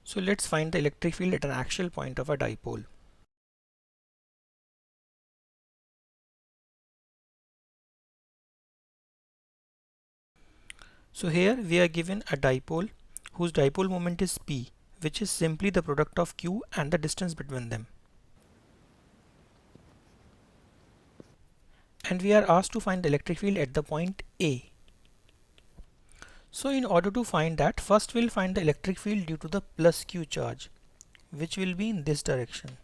So let's find the electric field at an axial point of a dipole. So here we are given a dipole whose dipole moment is P, which is simply the product of Q and the distance between them. And we are asked to find the electric field at the point A. So in order to find that, first we'll find the electric field due to the plus Q charge, which will be in this direction.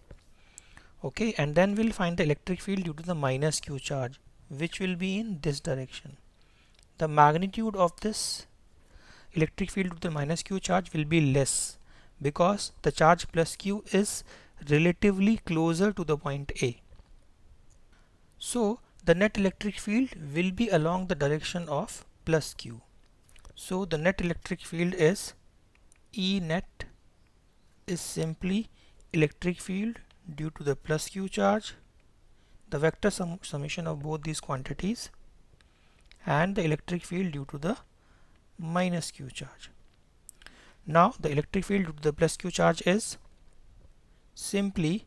Okay, and then we'll find the electric field due to the minus Q charge, which will be in this direction. The magnitude of this electric field with the minus Q charge will be less because the charge plus Q is relatively closer to the point A. So the net electric field will be along the direction of plus Q. So the net electric field is E net is simply electric field due to the plus Q charge, the vector summation of both these quantities, and the electric field due to the minus Q charge. Now the electric field due to the plus Q charge is simply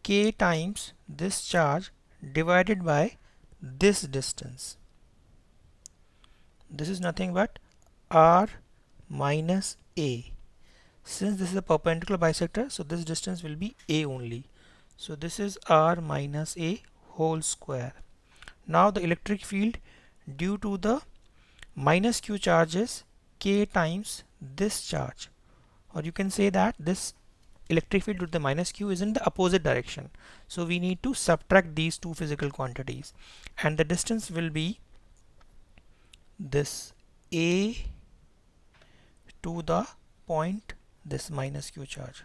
K times this charge divided by this distance. This is nothing but R minus A. Since this is a perpendicular bisector, so this distance will be A only. So this is R minus A whole square. Now the electric field due to the minus Q charge is K times this charge, or you can say that this electric field due to the minus Q is in the opposite direction. So we need to subtract these two physical quantities, and the distance will be this A to the point this minus Q charge.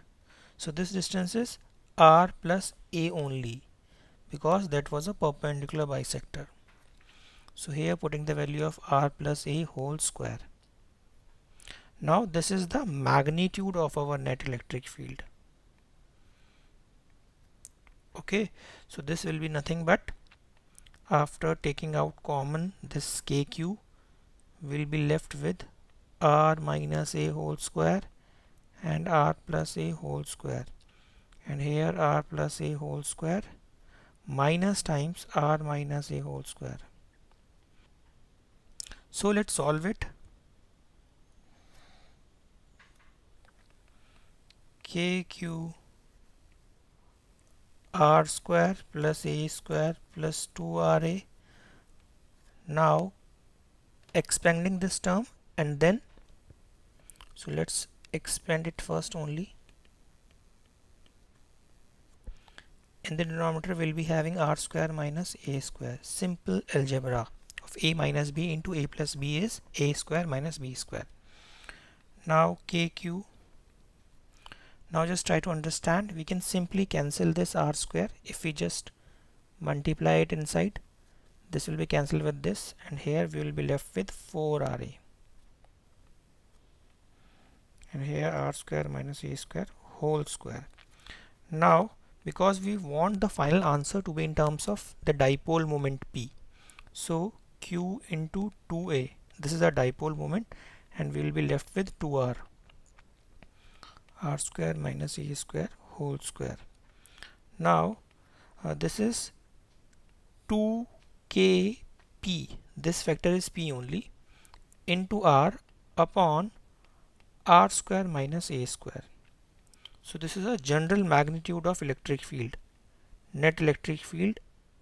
So this distance is R plus A only because that was a perpendicular bisector. So here putting the value of R plus A whole square. Now this is the magnitude of our net electric field. Okay, so this will be nothing but, after taking out common this KQ, will be left with R minus A whole square and R plus A whole square, and here R plus A whole square minus times R minus A whole square. So let's solve it. KQ R square plus A square plus 2RA. Now expanding this term, and then so let's expand it first only. In the denominator we'll be having R square minus A square. Simple algebra of A minus B into A plus B is A square minus B square. Now KQ, now just try to understand, we can simply cancel this R square if we just multiply it inside. This will be cancelled with this, and here we will be left with 4RA, and here R square minus A square whole square. Now because we want the final answer to be in terms of the dipole moment P, so Q into 2A, this is a dipole moment, and we will be left with 2R, R square minus A square whole square. Now this is 2kp, this factor is P only, into R upon R square minus A square. So this is a general magnitude of electric field, net electric field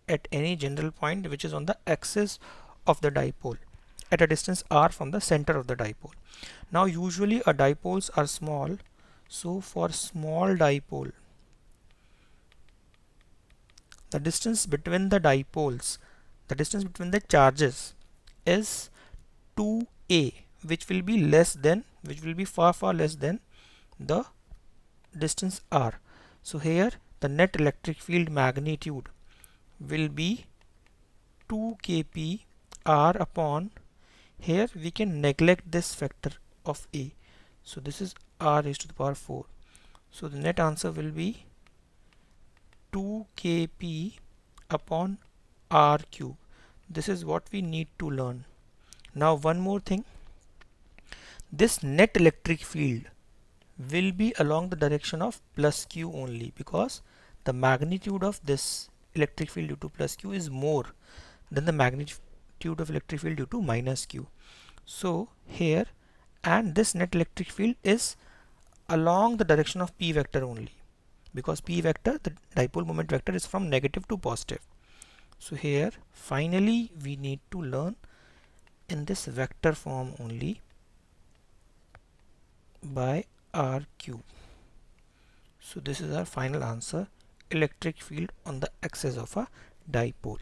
at any general point which is on the axis of the dipole at a distance r from the center of the dipole. Now usually dipoles are small, so for small dipole the distance between the dipoles, the distance between the charges is 2a, which will be less than, which will be far less than the distance r. So here the net electric field magnitude will be 2kp r upon, here we can neglect this factor of a, so this is r raised to the power 4. So the net answer will be 2kp upon r cube. This is what we need to learn. Now one more thing, this net electric field will be along the direction of plus q only, because the magnitude of this electric field due to plus q is more than the magnitude of electric field due to minus q. So here, and this net electric field is along the direction of p vector only, because p vector, the dipole moment vector, is from negative to positive. So here finally we need to learn in this vector form only by r cube. So this is our final answer, electric field on the axis of a dipole.